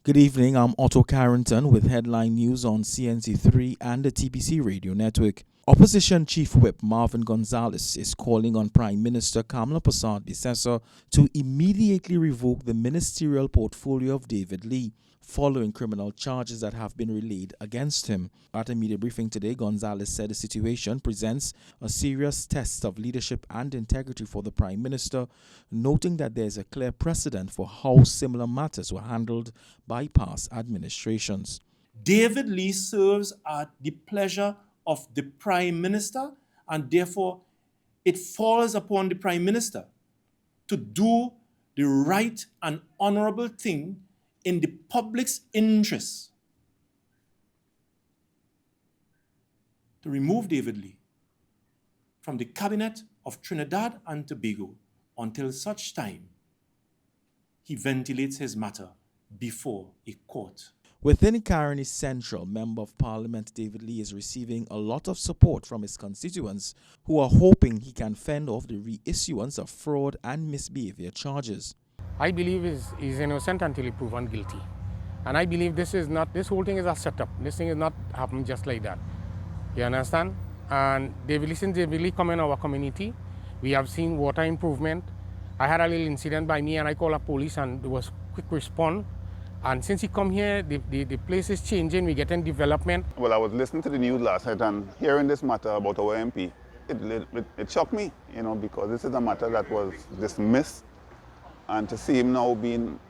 Good evening, I'm Otto Carrington with headline news on CNC3 and the TPC radio network. Opposition Chief Whip Marvin Gonzalez is calling on Prime Minister Kamla Persad-Bissessar to immediately revoke the ministerial portfolio of David Lee, following criminal charges that have been relayed against him. At a media briefing today, Gonzalez said the situation presents a serious test of leadership and integrity for the Prime Minister, noting that there is a clear precedent for how similar matters were handled by past administrations. David Lee serves at the pleasure of the Prime Minister, and therefore it falls upon the Prime Minister to do the right and honorable thing in the public's interest to remove David Lee from the cabinet of Trinidad and Tobago until such time he ventilates his matter before a court. Within Caroni Central, Member of Parliament David Lee is receiving a lot of support from his constituents who are hoping he can fend off the reissuance of fraud and misbehavior charges. I believe he's innocent until he's proven guilty. And I believe this whole thing is a setup. This thing is not happening just like that. You understand? And since David Lee come in our community, we have seen water improvement. I had a little incident by me and I called the police and there was quick response. And since he come here, the place is changing, we're getting development. Well, I was listening to the news last night and hearing this matter about our MP, it shocked me, because this is a matter that was dismissed. And to see him now being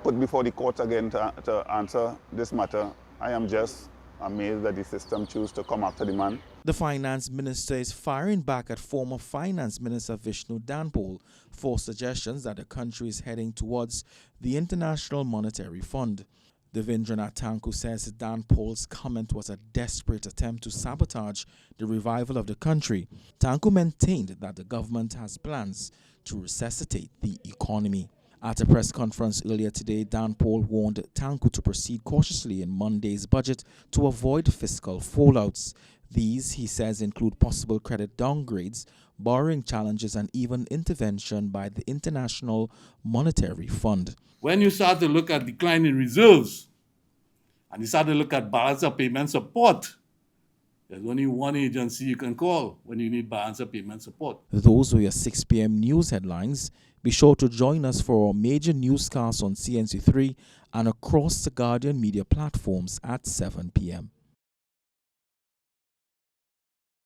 put before the courts again to answer this matter, I am just amazed that the system choose to come after the man. The finance minister is firing back at former finance minister Vishnu Danpal for suggestions that the country is heading towards the International Monetary Fund. Devendranath Tanku says Danpal's comment was a desperate attempt to sabotage the revival of the country. Tanku maintained that the government has plans to resuscitate the economy. At a press conference earlier today, Danpal warned Tanku to proceed cautiously in Monday's budget to avoid fiscal fallouts. These, he says, include possible credit downgrades, borrowing challenges, and even intervention by the International Monetary Fund. When you start to look at decline in reserves, and you start to look at balance of payment support, there's only one agency you can call when you need balance of payment support. Those were your 6 p.m. news headlines. Be sure to join us for our major newscasts on CNC3 and across the Guardian media platforms at 7 p.m.